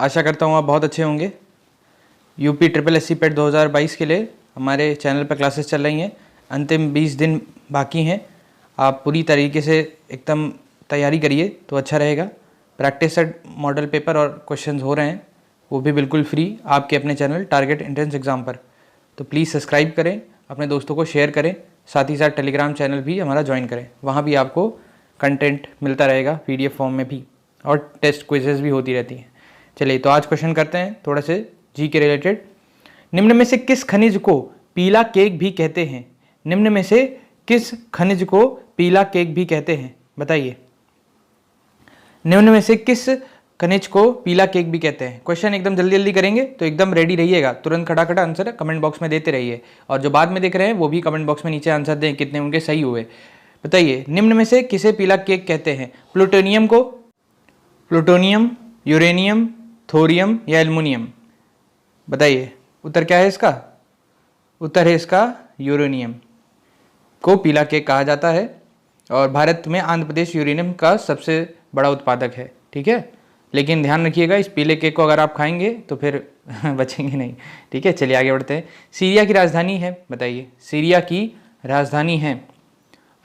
आशा करता हूँ आप बहुत अच्छे होंगे। यूपी ट्रिपल एस सी पेट 2022 के लिए हमारे चैनल पर क्लासेस चल रही हैं। अंतिम 20 दिन बाकी हैं। आप पूरी तरीके से एकदम तैयारी करिए तो अच्छा रहेगा। प्रैक्टिस सेट मॉडल पेपर और क्वेश्चंस हो रहे हैं, वो भी बिल्कुल फ्री आपके अपने चैनल टारगेट एंट्रेंस एग्ज़ाम पर। तो प्लीज़ सब्सक्राइब करें, अपने दोस्तों को शेयर करें, साथ ही साथ टेलीग्राम चैनल भी हमारा ज्वाइन करें। वहाँ भी आपको कंटेंट मिलता रहेगा PDF फॉर्म में भी, और टेस्ट क्विजेस भी होती रहती हैं। चलिए तो आज क्वेश्चन करते हैं थोड़ा से जी के रिलेटेड। निम्न में से किस खनिज को पीला केक भी कहते हैं? निम्न में से किस खनिज को पीला केक भी कहते हैं? बताइए। निम्न में से किस खनिज को पीला केक भी कहते हैं? क्वेश्चन एकदम जल्दी जल्दी करेंगे तो एकदम रेडी रहिएगा, तुरंत खटाखट आंसर कमेंट बॉक्स में देते रहिए, और जो बाद में देख रहे हैं वो भी कमेंट बॉक्स में नीचे आंसर दें कितने उनके सही हुए। बताइए, निम्न में से किसे पीला केक कहते हैं? प्लूटोनियम को, प्लूटोनियम, यूरेनियम, थोरियम या एल्युमिनियम? बताइए उत्तर क्या है इसका? उत्तर है इसका यूरेनियम को पीला केक कहा जाता है, और भारत में आंध्र प्रदेश यूरेनियम का सबसे बड़ा उत्पादक है। ठीक है, लेकिन ध्यान रखिएगा इस पीले केक को अगर आप खाएंगे तो फिर बचेंगे नहीं। ठीक है, चलिए आगे बढ़ते हैं। सीरिया की राजधानी है, बताइए। सीरिया की राजधानी है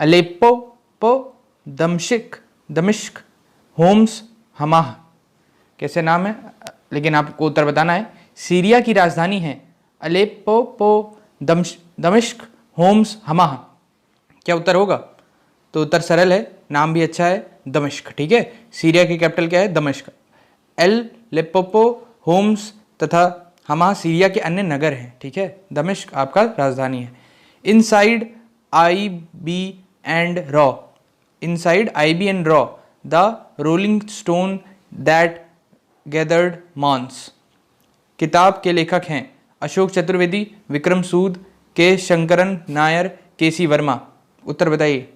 अलेप्पो, दमिश्क, होम्स, हमाह। कैसे नाम है, लेकिन आपको उत्तर बताना है। सीरिया की राजधानी है अलेप्पो, दमिश्क, होम्स, हमाह। क्या उत्तर होगा? तो उत्तर सरल है, नाम भी अच्छा है, दमिश्क। ठीक है, सीरिया की कैपिटल क्या है? दमिश्क। एलेप्पो, होम्स तथा हमा सीरिया के अन्य नगर हैं। ठीक है, दमिश्क आपका राजधानी है। इनसाइड IB एंड रॉ, इनसाइड IB एंड रॉ the rolling stone that gathered moss. किताब के लेखक हैं अशोक चतुर्वेदी, विक्रम सूद, के शंकरन नायर, KC वर्मा। उत्तर बताइए,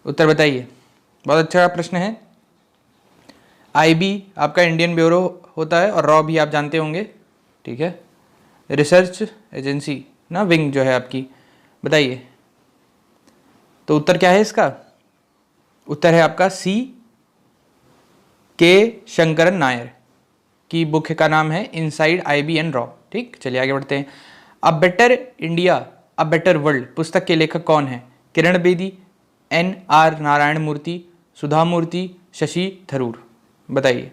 उत्तर बताइए। बहुत अच्छा प्रश्न है। IB आपका इंडियन ब्यूरो होता है, और रॉ भी आप जानते होंगे। ठीक है, रिसर्च एजेंसी ना, विंग जो है आपकी। बताइए तो उत्तर क्या है इसका? उत्तर है आपका C, के शंकरन नायर की बुक का नाम है इनसाइड IB एंड रॉ। ठीक, चलिए आगे बढ़ते हैं। A better India a better world पुस्तक के लेखक कौन है? किरण बेदी, NR नारायण मूर्ति, सुधा मूर्ति, शशि थरूर। बताइए,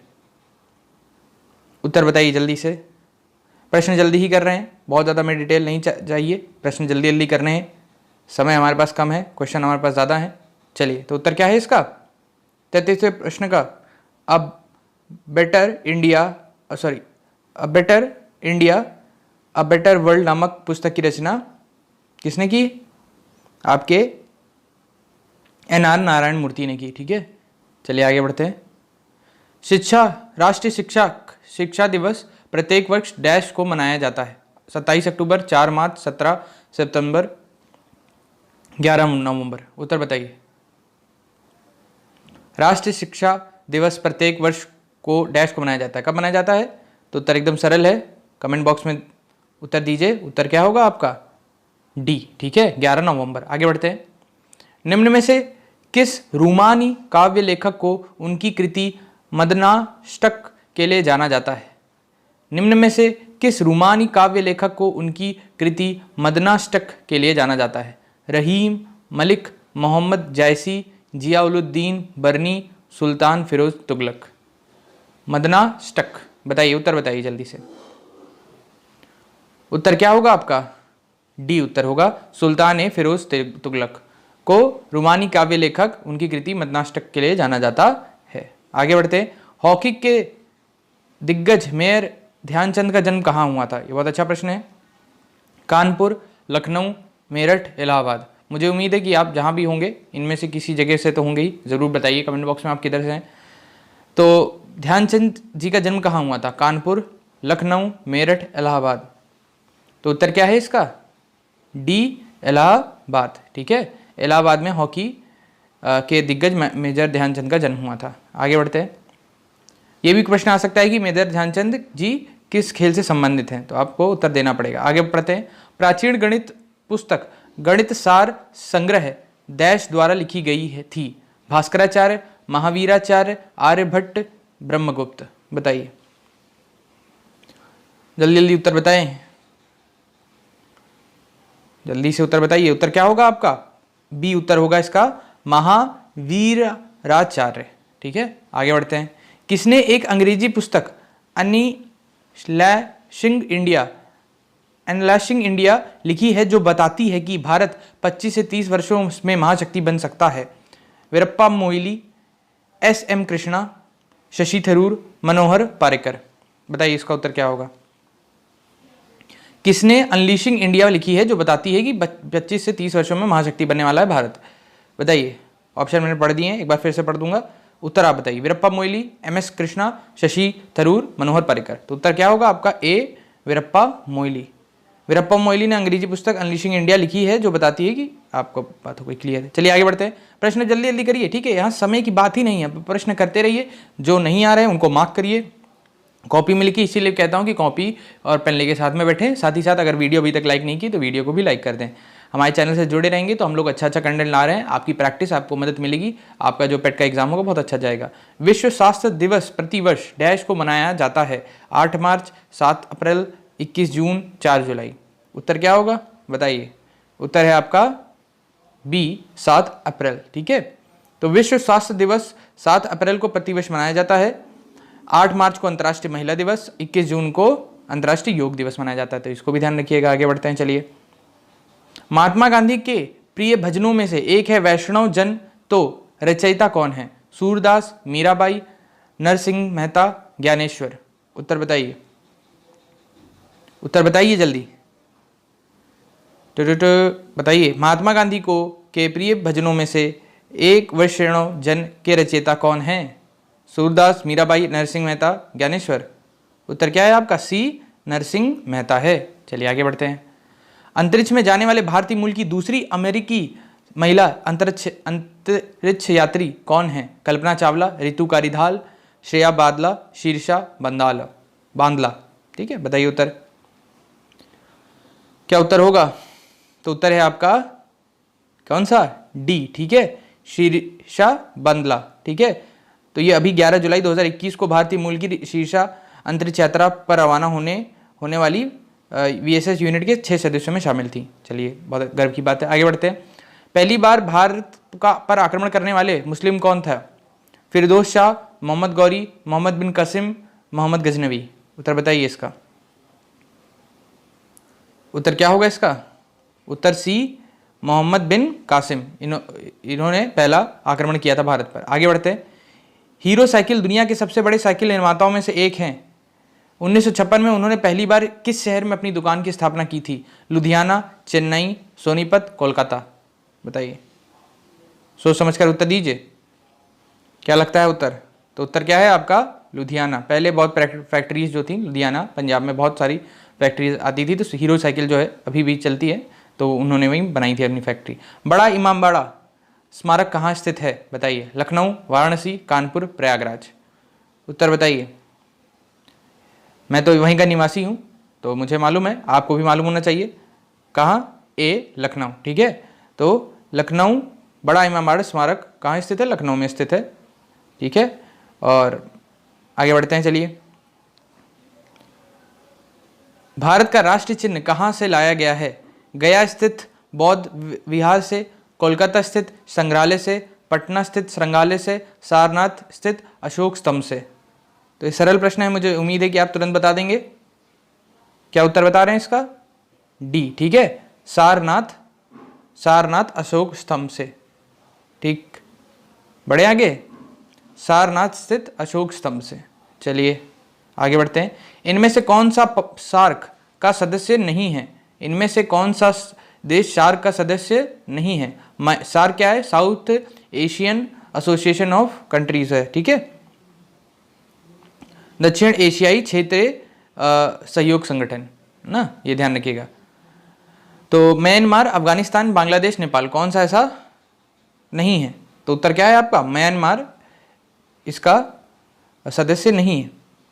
उत्तर बताइए जल्दी से। प्रश्न जल्दी ही कर रहे हैं, बहुत ज़्यादा में डिटेल नहीं चाहिए, प्रश्न जल्दी जल्दी करने हैं, समय हमारे पास कम है, क्वेश्चन हमारे पास ज़्यादा है। चलिए तो उत्तर क्या है इसका? 33वें प्रश्न का अब better India a better world नामक पुस्तक की रचना किसने की? आपके NR नारायण मूर्ति ने की। ठीक है, चलिए आगे बढ़ते हैं। राष्ट्रीय शिक्षा दिवस प्रत्येक वर्ष डैश को मनाया जाता है? 27 अक्टूबर, 4 मार्च, 17 सितंबर, 11 नवंबर। उत्तर बताइए। राष्ट्रीय शिक्षा दिवस प्रत्येक वर्ष को डैश को मनाया जाता है? कब मनाया जाता है? तो उत्तर एकदम सरल है, कमेंट बॉक्स में उत्तर दीजिए। उत्तर क्या होगा आपका? D। ठीक है, 11 नवंबर। आगे बढ़ते हैं। निम्न में से किस रूमानी काव्य लेखक को उनकी कृति मदनाष्टक के लिए जाना जाता है? निम्न में से किस रूमानी काव्य लेखक को उनकी कृति मदनाष्टक के लिए जाना जाता है? रहीम, मलिक, मोहम्मद जायसी, जियाउलुद्दीन बरनी, सुल्तान फिरोज तुगलक। मदनाष्टक, बताइए, उत्तर बताइए जल्दी से। उत्तर क्या होगा आपका? D उत्तर होगा, सुल्तान फिरोज तुगलक को रूमानी काव्य लेखक उनकी कृति मदनाष्टक के लिए जाना जाता है। आगे बढ़ते हैं। हॉकी के दिग्गज मेयर ध्यानचंद का जन्म कहाँ हुआ था? ये बहुत अच्छा प्रश्न है। कानपुर, लखनऊ, मेरठ, इलाहाबाद। मुझे उम्मीद है कि आप जहाँ भी होंगे इनमें से किसी जगह से तो होंगे ही, ज़रूर बताइए कमेंट बॉक्स में आप किधर से हैं। तो ध्यानचंद जी का जन्म कहाँ हुआ था? कानपुर, लखनऊ, मेरठ, इलाहाबाद। तो उत्तर क्या है इसका? D इलाहाबाद। ठीक है, इलाहाबाद में हॉकी के दिग्गज मेजर ध्यानचंद का जन्म हुआ था। आगे बढ़ते हैं। ये भी प्रश्न आ सकता है कि मेजर ध्यानचंद जी किस खेल से संबंधित हैं, तो आपको उत्तर देना पड़ेगा। आगे बढ़ते हैं। प्राचीन गणित पुस्तक गणित सार संग्रह डैश द्वारा लिखी गई थी? भास्कराचार्य, महावीराचार्य, आर्यभट्ट ब्रह्मगुप्त। बताइए जल्दी जल्दी उत्तर बताएं, जल्दी से उत्तर बताइए। उत्तर क्या होगा आपका? बी उत्तर होगा इसका, महावीराचार्य। ठीक है, आगे बढ़ते हैं। किसने एक अंग्रेजी पुस्तक एनालाइजिंग इंडिया लिखी है जो बताती है कि भारत 25 से 30 वर्षों में महाशक्ति बन सकता है? वीरप्पा मोइली, एस.एम. कृष्णा, शशि थरूर, मनोहर पारिकर। बताइए इसका उत्तर क्या होगा? किसने अनलीशिंग इंडिया लिखी है जो बताती है कि 25 से 30 वर्षों में महाशक्ति बनने वाला है भारत? बताइए, ऑप्शन मैंने पढ़ दिए हैं, एक बार फिर से पढ़ दूंगा। उत्तर आप बताइए। वीरप्पा मोइली, एम.एस. कृष्णा, शशि थरूर, मनोहर पारिकर। तो उत्तर क्या होगा आपका? ए वीरप्पा मोइली। वीरप्पा मोइली ने अंग्रेजी पुस्तक अनलीशिंग इंडिया लिखी है जो बताती है कि आपको बात हो गई क्लियर है। चलिए आगे बढ़ते हैं। प्रश्न जल्दी जल्दी करिए, ठीक है, यहाँ समय की बात ही नहीं है, प्रश्न करते रहिए, जो नहीं आ रहे हैं उनको मार्क करिए। कॉपी में लिखी, इसीलिए कहता हूँ कि कॉपी और पेन लेके साथ में बैठें। साथ ही साथ अगर वीडियो अभी तक लाइक नहीं की तो वीडियो को भी लाइक कर दें। हमारे चैनल से जुड़े रहेंगे तो हम लोग अच्छा कंटेंट ला रहे हैं, आपकी प्रैक्टिस, आपको मदद मिलेगी, आपका जो पेट का एग्जाम होगा बहुत अच्छा जाएगा। विश्व स्वास्थ्य दिवस प्रतिवर्ष डैश को मनाया जाता है? 8 मार्च, 7 अप्रैल, 21 जून, 4 जुलाई। उत्तर क्या होगा बताइए? उत्तर है आपका बी 7 अप्रैल। ठीक है, तो विश्व स्वास्थ्य दिवस 7 अप्रैल को प्रतिवर्ष मनाया जाता है। 8 मार्च को अंतर्राष्ट्रीय महिला दिवस, 21 जून को अंतर्राष्ट्रीय योग दिवस मनाया जाता है, तो इसको भी ध्यान रखिएगा। आगे बढ़ते हैं, चलिए। महात्मा गांधी के प्रिय भजनों में से एक है वैष्णव जन, तो रचयिता कौन है? सूरदास, मीराबाई, नरसिंह मेहता, ज्ञानेश्वर। उत्तर बताइए, उत्तर बताइए जल्दी, बताइए। महात्मा गांधी को के प्रिय भजनों में से एक वैष्णव जन के रचयिता कौन है? सूरदास, मीराबाई, नरसिंह मेहता, ज्ञानेश्वर। उत्तर क्या है आपका? सी नरसिंह मेहता है। चलिए आगे बढ़ते हैं। अंतरिक्ष में जाने वाले भारतीय मूल की दूसरी अमेरिकी महिला अंतरिक्ष यात्री कौन है? कल्पना चावला, रितु कारिधाल, श्रेया बादला, शीर्षा बांदला। ठीक है, बताइए उत्तर क्या उत्तर होगा? तो उत्तर है आपका कौन सा? डी। ठीक है, शीर्षा बांदला। ठीक है, तो ये अभी 11 जुलाई 2021 को भारतीय मूल की शीर्षा अंतरिक्ष यात्रा पर रवाना होने वाली वीएसएस यूनिट के 6 सदस्यों में शामिल थी। चलिए, बहुत गर्व की बात है। आगे बढ़ते हैं। पहली बार भारत पर आक्रमण करने वाले मुस्लिम कौन था? फिरदौस शाह, मोहम्मद गौरी, मोहम्मद बिन कासिम, मोहम्मद गजनवी। उत्तर बताइए इसका। उत्तर क्या होगा इसका? उत्तर सी मोहम्मद बिन कासिम। इन्होंने पहला आक्रमण किया था भारत पर। आगे बढ़ते हैं। हीरो साइकिल दुनिया के सबसे बड़े साइकिल निर्माताओं में से एक हैं। 1956 में उन्होंने पहली बार किस शहर में अपनी दुकान की स्थापना की थी? लुधियाना, चेन्नई, सोनीपत, कोलकाता। बताइए, सोच समझकर उत्तर दीजिए, क्या लगता है उत्तर? तो उत्तर क्या है आपका? लुधियाना। पहले बहुत फैक्ट्रीज जो थी लुधियाना, पंजाब में बहुत सारी फैक्ट्रीज आती थी, तो हीरो साइकिल जो है अभी भी चलती है, तो उन्होंने वहीं बनाई थी अपनी फैक्ट्री। बड़ा इमामबाड़ा स्मारक कहाँ स्थित है? बताइए। लखनऊ, वाराणसी, कानपुर, प्रयागराज। उत्तर बताइए। मैं तो वहीं का निवासी हूँ तो मुझे मालूम है, आपको भी मालूम होना चाहिए। कहाँ? ए लखनऊ। ठीक है, तो लखनऊ बड़ा इमामबाड़ा स्मारक कहाँ स्थित है? लखनऊ में स्थित है। ठीक है, और आगे बढ़ते हैं, चलिए। भारत का राष्ट्रीय चिन्ह कहाँ से लाया गया है? गया स्थित बौद्ध विहार से, कोलकाता स्थित संग्रहालय से, पटना स्थित संग्रहालय से, सारनाथ स्थित अशोक स्तंभ से। तो ये सरल प्रश्न है, मुझे उम्मीद है कि आप तुरंत बता देंगे। क्या उत्तर बता रहे हैं इसका? डी। ठीक है, सारनाथ अशोक स्तंभ से। ठीक, बढ़े आगे, सारनाथ स्थित अशोक स्तंभ से। चलिए आगे बढ़ते हैं। इनमें से कौन सा सार्क का सदस्य नहीं है? इनमें से कौन सा देश सार्क का सदस्य नहीं है? सार्क क्या है? South Asian association of countries है। ठीक है, दक्षिण एशियाई क्षेत्रीय सहयोग संगठन ना, ये ध्यान रखिएगा। तो म्यांमार, अफगानिस्तान, बांग्लादेश, नेपाल, कौन सा ऐसा नहीं है? तो उत्तर क्या है आपका? म्यांमार इसका सदस्य नहीं है।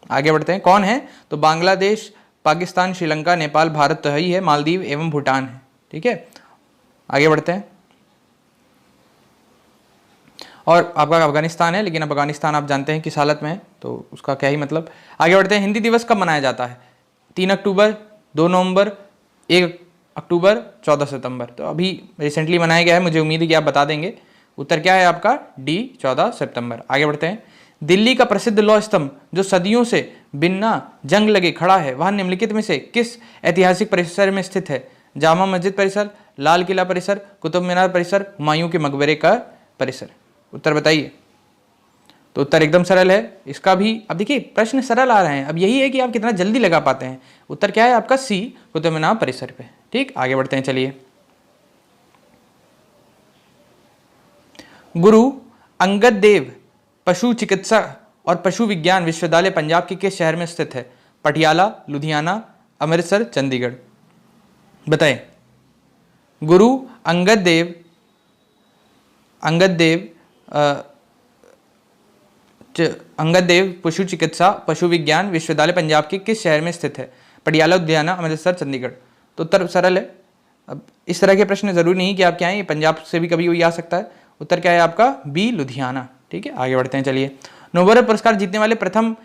आगे बढ़ते हैं। कौन है? तो बांग्लादेश, पाकिस्तान, श्रीलंका, नेपाल, भारत तो ही है, मालदीव एवं भूटान है। ठीक है, आगे बढ़ते हैं। और आपका अफगानिस्तान है, लेकिन अब अफगानिस्तान आप जानते हैं किस हालत में है, तो उसका क्या ही मतलब। आगे बढ़ते हैं। हिंदी दिवस कब मनाया जाता है? 3 अक्टूबर, 2 नवंबर, 1 अक्टूबर, 14 सितंबर। तो अभी रिसेंटली मनाया गया है, मुझे उम्मीद है कि आप बता देंगे। उत्तर क्या है आपका? डी, 14 सितंबर। आगे बढ़ते हैं। दिल्ली का प्रसिद्ध लौह स्तंभ जो सदियों से बिना जंग लगे खड़ा है, वह निम्नलिखित में से किस ऐतिहासिक परिसर में स्थित है? जामा मस्जिद परिसर, लाल किला परिसर, कुतुब मीनार परिसर, हुमायूं के मकबरे का परिसर। उत्तर बताइए। तो उत्तर एकदम सरल है इसका भी। अब देखिए प्रश्न सरल आ रहे हैं, अब यही है कि आप कितना जल्दी लगा पाते हैं। उत्तर क्या है आपका? सी, कुतुब मीनार परिसर पे। ठीक, आगे बढ़ते हैं। चलिए, गुरु अंगद देव पशु चिकित्सा और पशु विज्ञान विश्वविद्यालय पंजाब के किस शहर में स्थित है? पटियाला, लुधियाना, अमृतसर, चंडीगढ़। बताएं। गुरु अंगद देव अंगद देव पशु चिकित्सा पशु विज्ञान विश्वविद्यालय पंजाब के किस शहर में स्थित है? पटियाला, लुधियाना, अमृतसर, चंडीगढ़। तो उत्तर सरल है। अब इस तरह के प्रश्न जरूरी नहीं कि आप क्या है, ये पंजाब से भी कभी कोई आ सकता है। उत्तर क्या है आपका? बी, लुधियाना। ठीक है, आगे बढ़ते हैं। चलिए, नोबेल पुरस्कार जीतने वाले प्रथम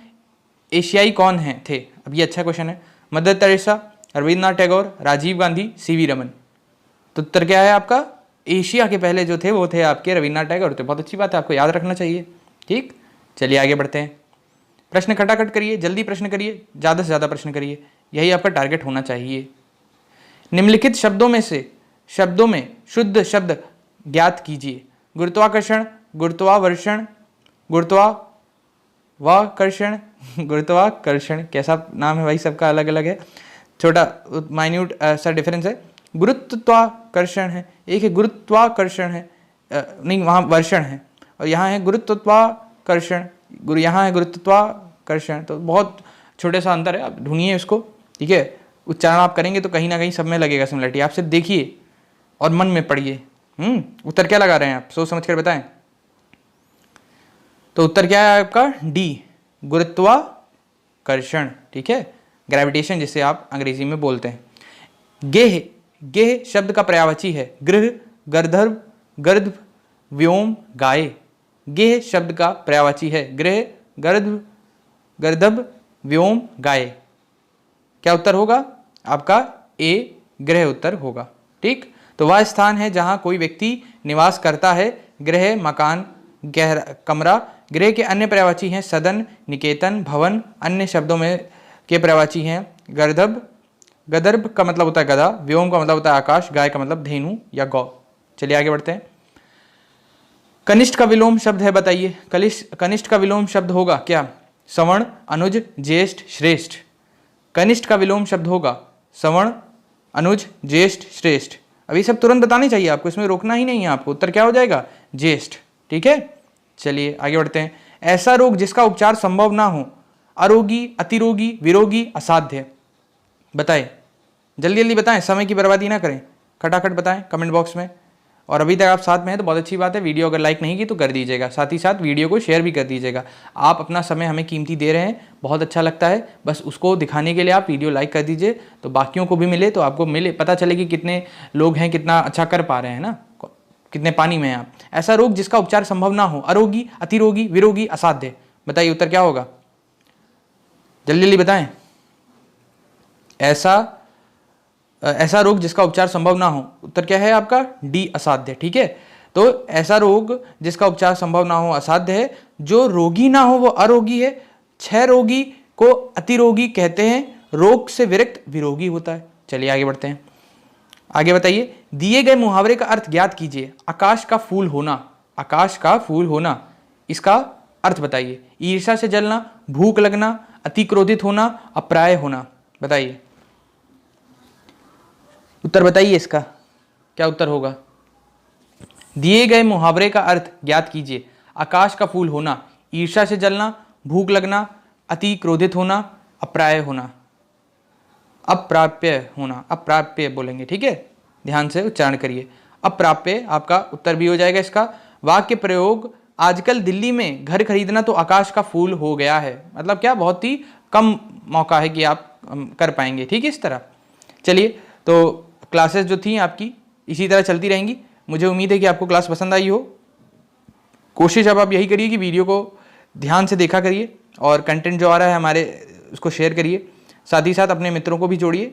एशियाई कौन हैं थे? अब ये अच्छा क्वेश्चन है। Mother Teresa, Rabindranath Tagore, Rajiv Gandhi, CV Raman. तो उत्तर क्या है आपका? एशिया के पहले जो थे वो थे आपके रविन्द्रनाथ टैगोर। तो बहुत अच्छी बात है, आपको याद रखना चाहिए। ठीक, चलिए आगे बढ़ते हैं। प्रश्न खटाखट करिए, जल्दी प्रश्न करिए, ज़्यादा से ज़्यादा प्रश्न करिए, यही आपका टारगेट होना चाहिए। निम्नलिखित शब्दों में शुद्ध शब्द ज्ञात कीजिए। गुरुत्वाकर्षण, गुरुत्वावर्षण, गुरुत्वाकर्षण, गुरुत्वाकर्षण। कैसा नाम है भाई, सबका अलग अलग है, छोटा माइन्यूट सा डिफरेंस है। गुरुत्वाकर्षण है, एक है गुरुत्वाकर्षण है, नहीं वहाँ वर्षण है, और यहाँ है गुरुत्वाकर्षण, यहाँ है गुरुत्वाकर्षण। तो बहुत छोटे सा अंतर है, आप ढूंढिए उसको। ठीक है, उच्चारण आप करेंगे तो कहीं ना कहीं सब में लगेगा सिमिलरिटी। आप सिर्फ देखिए और मन में पढ़िए। उत्तर क्या लगा रहे हैं आप? सोच समझ कर बताएं। तो उत्तर क्या है आपका? डी, गुरुत्वाकर्षण। ठीक है, ग्रेविटेशन जिसे आप अंग्रेजी में बोलते हैं। गेह, गेह शब्द का पर्यायवाची है गृह, गर्दभ, गर्द, व्योम, गाय। गेह शब्द का पर्यायवाची है गृह, गर्द, गर्दभ, व्योम, गाय। क्या उत्तर होगा आपका? ए, गृह उत्तर होगा। ठीक, तो वह स्थान है जहां कोई व्यक्ति निवास करता है। गृह, मकान, गहरा, कमरा। गृह के अन्य पर्यायवाची हैं सदन, निकेतन, भवन। अन्य शब्दों में के पर्यायवाची हैं गर्दभ, गदर्भ का मतलब होता है गधा, व्योम का मतलब होता है आकाश, गाय का मतलब धेनु या गौ। चलिए आगे बढ़ते हैं। कनिष्ठ का विलोम शब्द है, बताइए। कनिष्ठ का विलोम शब्द होगा क्या? सवर्ण, अनुज, ज्येष्ठ, श्रेष्ठ। कनिष्ठ का विलोम शब्द होगा सवर्ण, अनुज, ज्येष्ठ, श्रेष्ठ। अभी सब तुरंत बतानी चाहिए आपको, इसमें रोकना ही नहीं है आपको। उत्तर क्या हो जाएगा? ज्येष्ठ। ठीक है, चलिए आगे बढ़ते हैं। ऐसा रोग जिसका उपचार संभव ना हो? अरोगी, अतिरोगी, विरोगी, असाध्य। बताएं, जल्दी जल्दी बताएं, समय की बर्बादी ना करें, खटाखट बताएं कमेंट बॉक्स में। और अभी तक आप साथ में हैं तो बहुत अच्छी बात है। वीडियो अगर लाइक नहीं की तो कर दीजिएगा, साथ ही साथ वीडियो को शेयर भी कर दीजिएगा। आप अपना समय हमें कीमती दे रहे हैं, बहुत अच्छा लगता है। बस उसको दिखाने के लिए आप वीडियो लाइक कर दीजिए, तो बाकियों को भी मिले, तो आपको मिले, पता चले कि कितने लोग हैं, कितना अच्छा कर पा रहे हैं ना, कितने पानी में हैं आप। ऐसा रोग जिसका उपचार संभव ना हो? अरोगी, अतिरोगी, विरोगी, असाध्य। बताइए उत्तर क्या होगा? जल्दी जल्दी बताएं। ऐसा रोग जिसका उपचार संभव ना हो, उत्तर क्या है आपका? डी, असाध्य। ठीक है, तो ऐसा रोग जिसका उपचार संभव ना हो असाध्य है। जो रोगी ना हो वो अरोगी है। 6 रोगी को अतिरोगी कहते हैं। रोग से विरक्त विरोगी होता है। चलिए आगे बढ़ते हैं। आगे बताइए, दिए गए मुहावरे का अर्थ ज्ञात कीजिए। आकाश का फूल होना, आकाश का फूल होना, इसका अर्थ बताइए। ईर्ष्या से जलना, भूख लगना, अति क्रोधित होना, अप्राय होना। बताइए उत्तर बताइए, इसका क्या उत्तर होगा? दिए गए मुहावरे का अर्थ ज्ञात कीजिए। आकाश का फूल होना, ईर्ष्या से जलना, भूख लगना, अति क्रोधित होना, अप्राय होना, अप्राप्य होना। अप्राप्य बोलेंगे, ठीक है, ध्यान से उच्चारण करिए। अप्राप्य आपका उत्तर भी हो जाएगा इसका। वाक्य प्रयोग, आजकल दिल्ली में घर खरीदना तो आकाश का फूल हो गया है। मतलब क्या, बहुत ही कम मौका है कि आप कर पाएंगे। ठीक है, इस तरह। चलिए, तो क्लासेस जो थी आपकी इसी तरह चलती रहेंगी। मुझे उम्मीद है कि आपको क्लास पसंद आई हो। कोशिश अब आप यही करिए कि वीडियो को ध्यान से देखा करिए और कंटेंट जो आ रहा है हमारे उसको शेयर करिए। साथ ही साथ अपने मित्रों को भी जोड़िए,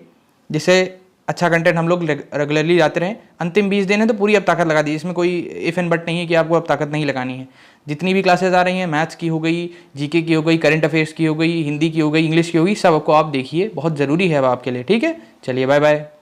जिससे अच्छा कंटेंट हम लोग रेगुलरली लाते रहें। अंतिम 20 दिन है तो पूरी अब ताकत लगा दी, इसमें कोई इफ़ एंड बट नहीं है कि आपको अब ताकत नहीं लगानी है। जितनी भी क्लासेस आ रही हैं, मैथ्स की हो गई, जीके की हो गई, करंट अफेयर्स की हो गई, हिंदी की हो गई, इंग्लिश की हो गई, सब आपको आप देखिए, बहुत ज़रूरी है अब आपके लिए। ठीक है, चलिए बाय बाय।